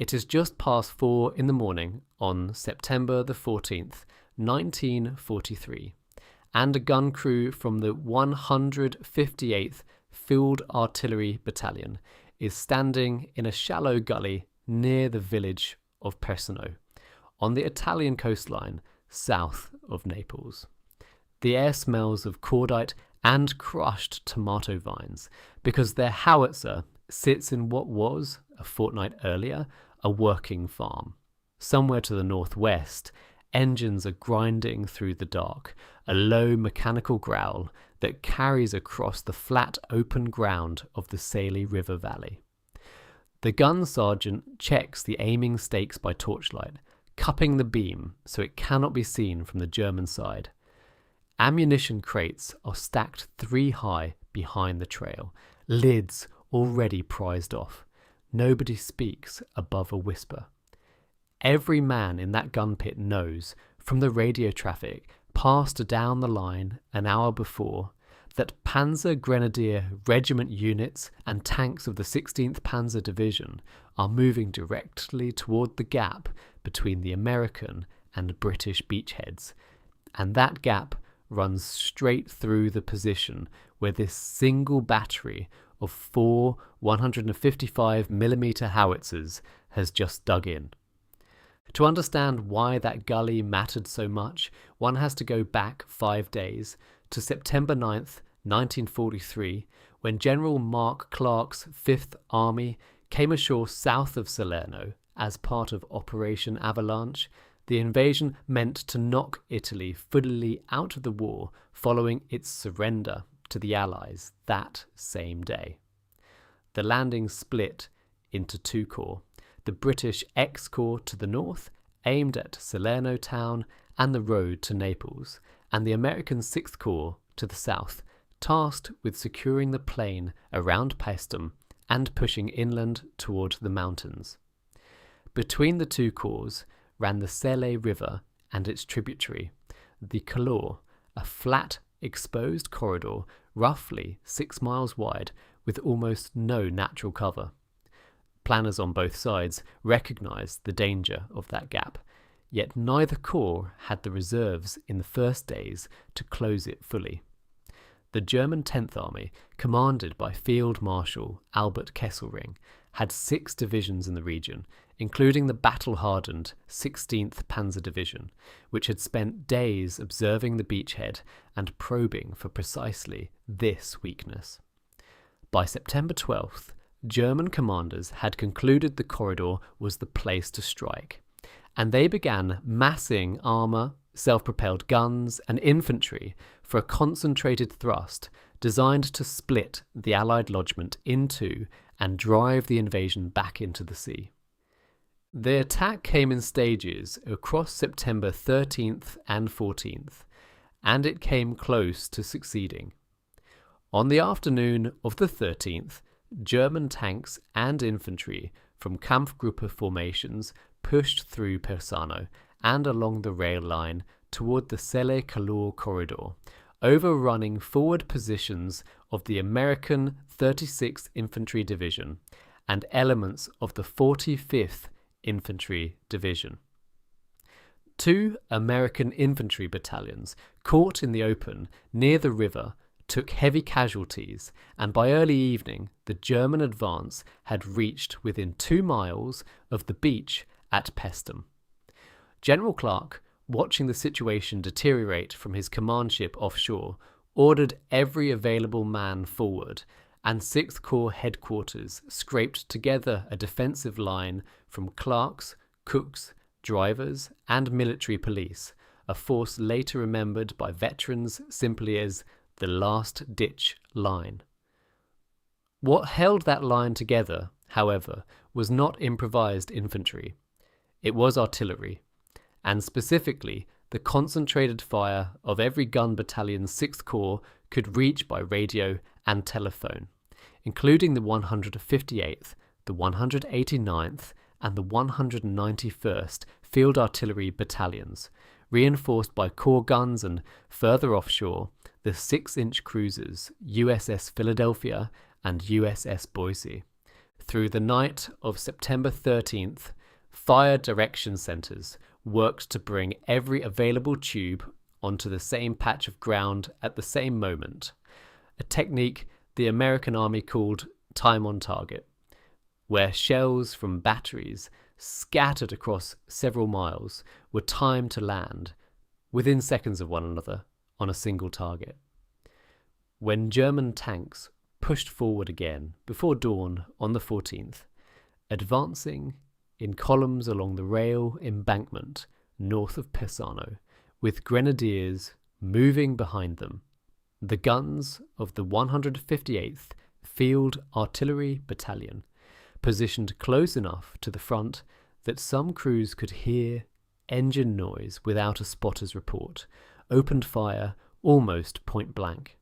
It is just past 4 in the morning on September the 14th, 1943, and a gun crew from the 158th Field Artillery Battalion is standing in a shallow gully near the village of Persano, on the Italian coastline south of Naples. The air smells of cordite and crushed tomato vines because their howitzer sits in what was, a fortnight earlier, a working farm. Somewhere to the northwest, engines are grinding through the dark, a low mechanical growl that carries across the flat open ground of the Sele River Valley. The gun sergeant checks the aiming stakes by torchlight, cupping the beam so it cannot be seen from the German side. Ammunition crates are stacked 3 high behind the trail, lids already prized off. Nobody speaks above a whisper. Every man in that gun pit knows, from the radio traffic passed down the line an hour before, that Panzer Grenadier Regiment units and tanks of the 16th Panzer Division are moving directly toward the gap between the American and British beachheads, and that gap runs straight through the position where this single battery of 4 155mm howitzers has just dug in. To understand why that gully mattered so much, one has to go back 5 days to September 9th, 1943, when General Mark Clark's 5th Army came ashore south of Salerno as part of Operation Avalanche. The invasion meant to knock Italy fully out of the war following its surrender to the Allies that same day. The landing split into 2 corps, the British X Corps to the north, aimed at Salerno town and the road to Naples, and the American 6th Corps to the south, tasked with securing the plain around Paestum and pushing inland toward the mountains. Between the 2 corps ran the Sele River and its tributary, the Calore, a flat, exposed corridor roughly 6 miles wide with almost no natural cover. Planners on both sides recognised the danger of that gap, yet neither corps had the reserves in the first days to close it fully. The German 10th Army, commanded by Field Marshal Albert Kesselring, had 6 divisions in the region, including the battle-hardened 16th Panzer Division, which had spent days observing the beachhead and probing for precisely this weakness. By September 12th, German commanders had concluded the corridor was the place to strike, and they began massing armour, self-propelled guns and infantry for a concentrated thrust designed to split the Allied lodgement in 2 and drive the invasion back into the sea. The attack came in stages across September 13th and 14th, and it came close to succeeding. On the afternoon of the 13th, German tanks and infantry from Kampfgruppe formations pushed through Persano and along the rail line toward the Sele-Calore corridor, overrunning forward positions of the American 36th Infantry Division and elements of the 45th Infantry Division. 2 American infantry battalions caught in the open near the river took heavy casualties, and by early evening the German advance had reached within 2 miles of the beach at Paestum. General Clark, watching the situation deteriorate from his command ship offshore, ordered every available man forward, and 6th Corps headquarters scraped together a defensive line from clerks, cooks, drivers, and military police, a force later remembered by veterans simply as the last ditch line. What held that line together, however, was not improvised infantry. It was artillery, and specifically the concentrated fire of every gun battalion's 6th Corps could reach by radio and telephone, including the 158th, the 189th, and the 191st Field Artillery Battalions, reinforced by corps guns, and further offshore, the 6-inch cruisers USS Philadelphia and USS Boise. Through the night of September 13th, fire direction centres worked to bring every available tube onto the same patch of ground at the same moment, a technique the American Army called time on target, where shells from batteries scattered across several miles were timed to land within seconds of one another on a single target. When German tanks pushed forward again before dawn on the 14th, advancing in columns along the rail embankment north of Persano, with grenadiers moving behind them, the guns of the 158th Field Artillery Battalion, positioned close enough to the front that some crews could hear engine noise without a spotter's report, opened fire almost point blank.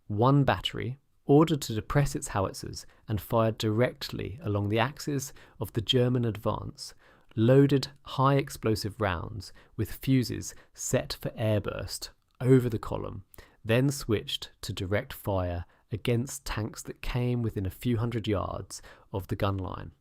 One battery, ordered to depress its howitzers and fired directly along the axis of the German advance, loaded high explosive rounds with fuses set for airburst over the column, then switched to direct fire against tanks that came within a few hundred yards of the gun line.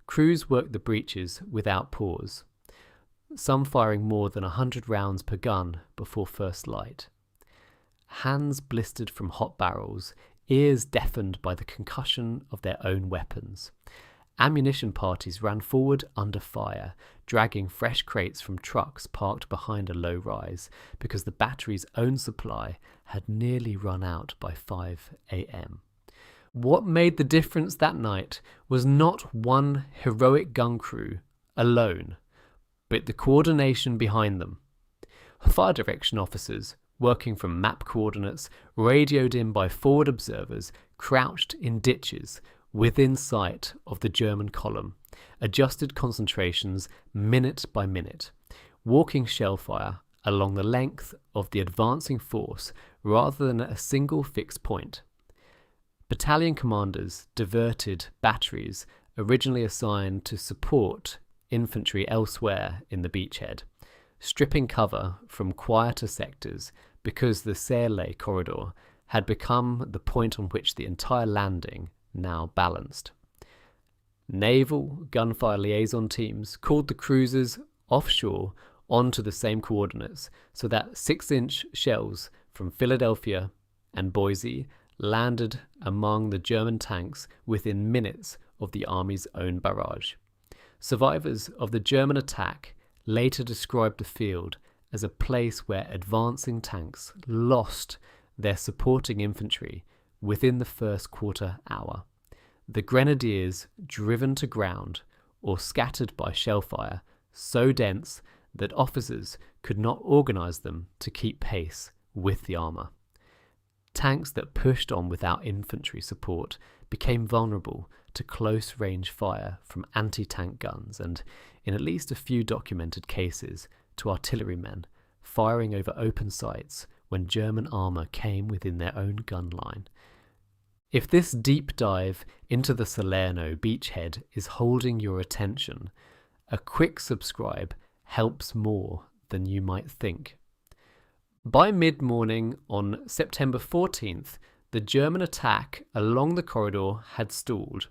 Crews worked the breaches without pause, some firing more than 100 rounds per gun before first light. Hands blistered from hot barrels, ears deafened by the concussion of their own weapons. Ammunition parties ran forward under fire, dragging fresh crates from trucks parked behind a low rise, because the battery's own supply had nearly run out by 5 a.m. What made the difference that night was not one heroic gun crew alone, but the coordination behind them. Fire direction officers, working from map coordinates, radioed in by forward observers, crouched in ditches within sight of the German column, adjusted concentrations minute by minute, walking shell fire along the length of the advancing force rather than at a single fixed point. Battalion commanders diverted batteries originally assigned to support infantry elsewhere in the beachhead, stripping cover from quieter sectors because the Sele-Calore had become the point on which the entire landing now balanced. Naval gunfire liaison teams called the cruisers offshore onto the same coordinates so that 6-inch shells from Philadelphia and Boise landed among the German tanks within minutes of the Army's own barrage. Survivors of the German attack later described the field as a place where advancing tanks lost their supporting infantry within the first quarter hour. The grenadiers driven to ground or scattered by shellfire so dense that officers could not organise them to keep pace with the armour. Tanks that pushed on without infantry support became vulnerable to close-range fire from anti-tank guns and, in at least a few documented cases, to artillerymen firing over open sights when German armour came within their own gun line. If this deep dive into the Salerno beachhead is holding your attention, a quick subscribe helps more than you might think. By mid-morning on September 14th, the German attack along the corridor had stalled,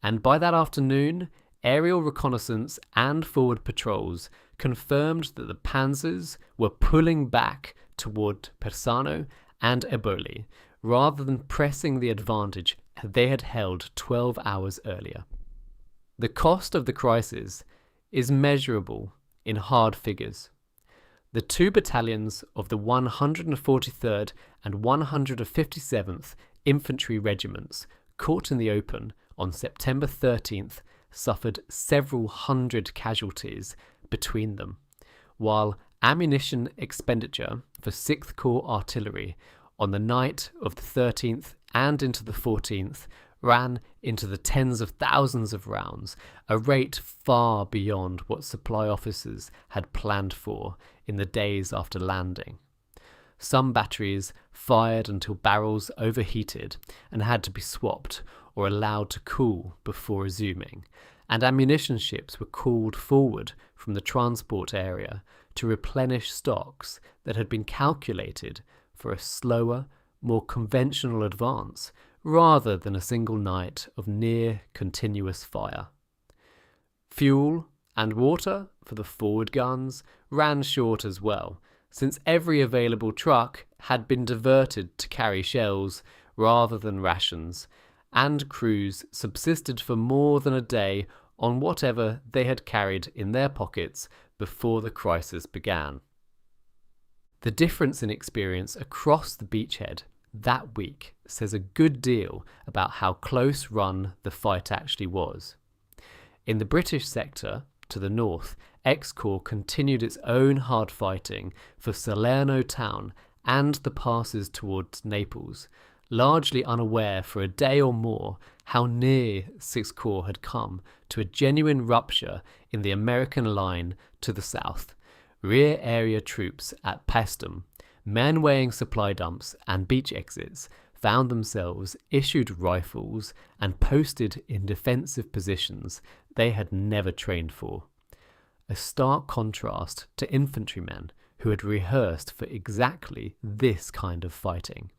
and by that afternoon, aerial reconnaissance and forward patrols confirmed that the panzers were pulling back toward Persano and Eboli, rather than pressing the advantage they had held 12 hours earlier. The cost of the crisis is measurable in hard figures. The two battalions of the 143rd and 157th Infantry Regiments, caught in the open on September 13th, suffered several hundred casualties between them, while ammunition expenditure for 6th Corps artillery on the night of the 13th and into the 14th ran into the tens of thousands of rounds, a rate far beyond what supply officers had planned for in the days after landing. Some batteries fired until barrels overheated and had to be swapped or allowed to cool before resuming, and ammunition ships were called forward from the transport area to replenish stocks that had been calculated for a slower, more conventional advance rather than a single night of near continuous fire. Fuel and water for the forward guns ran short as well, since every available truck had been diverted to carry shells rather than rations, and crews subsisted for more than a day on whatever they had carried in their pockets before the crisis began. The difference in experience across the beachhead that week says a good deal about how close run the fight actually was. In the British sector, to the north, X-Corps continued its own hard fighting for Salerno town and the passes towards Naples, largely unaware for a day or more how near Sixth Corps had come to a genuine rupture in the American line to the south. Rear area troops at Paestum, men weighing supply dumps and beach exits, found themselves issued rifles and posted in defensive positions they had never trained for. A stark contrast to infantrymen who had rehearsed for exactly this kind of fighting.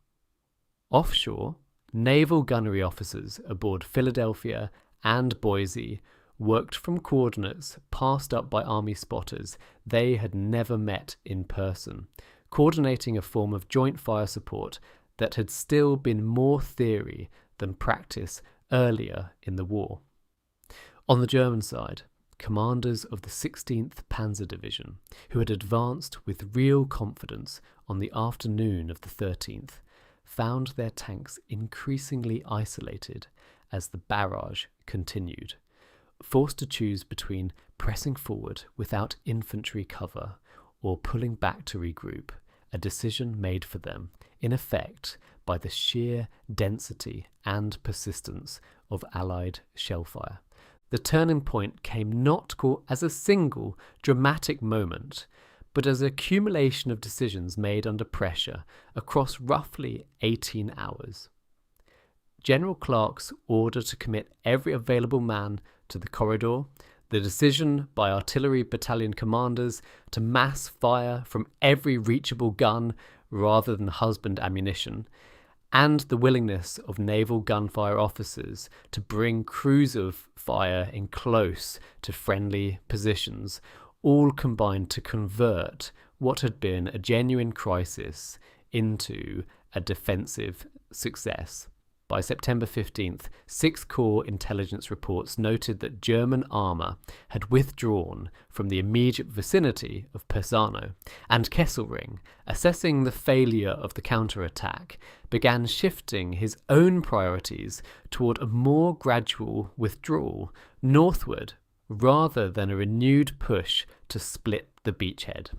Offshore, naval gunnery officers aboard Philadelphia and Boise worked from coordinates passed up by army spotters they had never met in person, coordinating a form of joint fire support that had still been more theory than practice earlier in the war. On the German side, commanders of the 16th Panzer Division, who had advanced with real confidence on the afternoon of the 13th, found their tanks increasingly isolated as the barrage continued, forced to choose between pressing forward without infantry cover or pulling back to regroup, a decision made for them, in effect, by the sheer density and persistence of Allied shellfire. The turning point came not as a single dramatic moment, but as an accumulation of decisions made under pressure across roughly 18 hours. General Clark's order to commit every available man to the corridor, the decision by artillery battalion commanders to mass fire from every reachable gun rather than husband ammunition, and the willingness of naval gunfire officers to bring crews of fire in close to friendly positions, all combined to convert what had been a genuine crisis into a defensive success. By September 15th, Sixth Corps intelligence reports noted that German armour had withdrawn from the immediate vicinity of Persano, and Kesselring, assessing the failure of the counterattack, began shifting his own priorities toward a more gradual withdrawal northward rather than a renewed push to split the beachhead.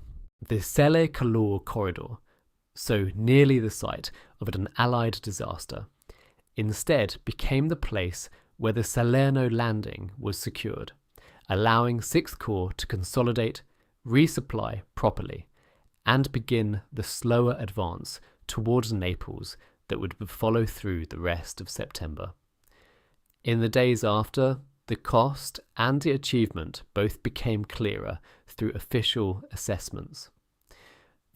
The Sele-Calore corridor, so nearly the site of an Allied disaster, instead became the place where the Salerno landing was secured, allowing Sixth Corps to consolidate, resupply properly, and begin the slower advance towards Naples that would follow through the rest of September. In the days after, the cost and the achievement both became clearer through official assessments.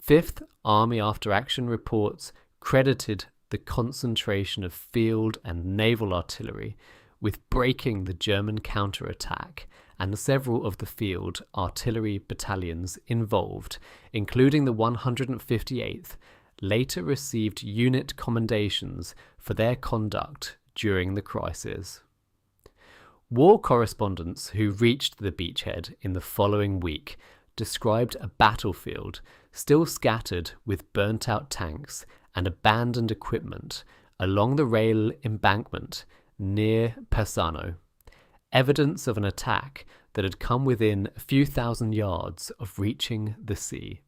Fifth Army After Action reports credited the concentration of field and naval artillery with breaking the German counterattack, and several of the field artillery battalions involved, including the 158th, later received unit commendations for their conduct during the crisis. War correspondents who reached the beachhead in the following week described a battlefield still scattered with burnt-out tanks and abandoned equipment along the rail embankment near Persano, evidence of an attack that had come within a few thousand yards of reaching the sea.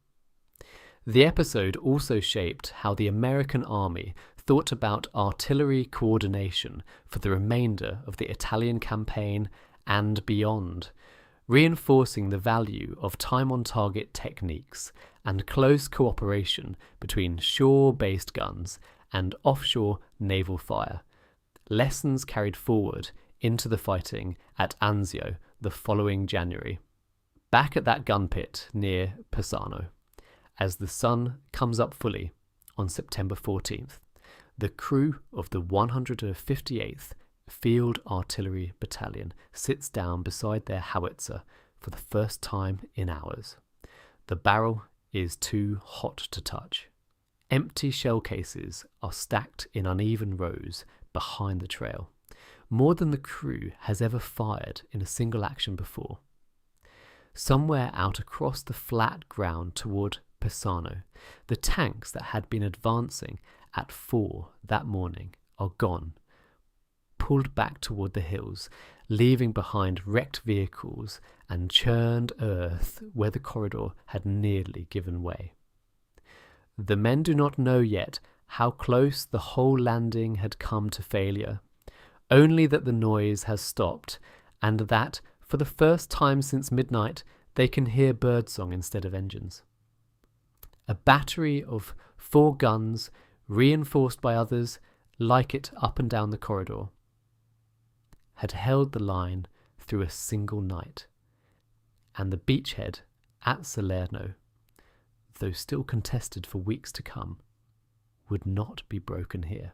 The episode also shaped how the American army thought about artillery coordination for the remainder of the Italian campaign and beyond, reinforcing the value of time-on-target techniques and close cooperation between shore-based guns and offshore naval fire, lessons carried forward into the fighting at Anzio the following January. Back at that gun pit near Persano, as the sun comes up fully on September 14th, The crew of the 158th Field Artillery Battalion sits down beside their howitzer for the first time in hours. The barrel is too hot to touch. Empty shell cases are stacked in uneven rows behind the trail, more than the crew has ever fired in a single action before. Somewhere out across the flat ground toward Persano, the tanks that had been advancing at 4 that morning are gone, pulled back toward the hills, leaving behind wrecked vehicles and churned earth where the corridor had nearly given way. The men do not know yet how close the whole landing had come to failure, only that the noise has stopped, and that, for the first time since midnight, they can hear birdsong instead of engines. A battery of 4 guns, reinforced by others like it up and down the corridor, had held the line through a single night, and the beachhead at Salerno, though still contested for weeks to come, would not be broken here.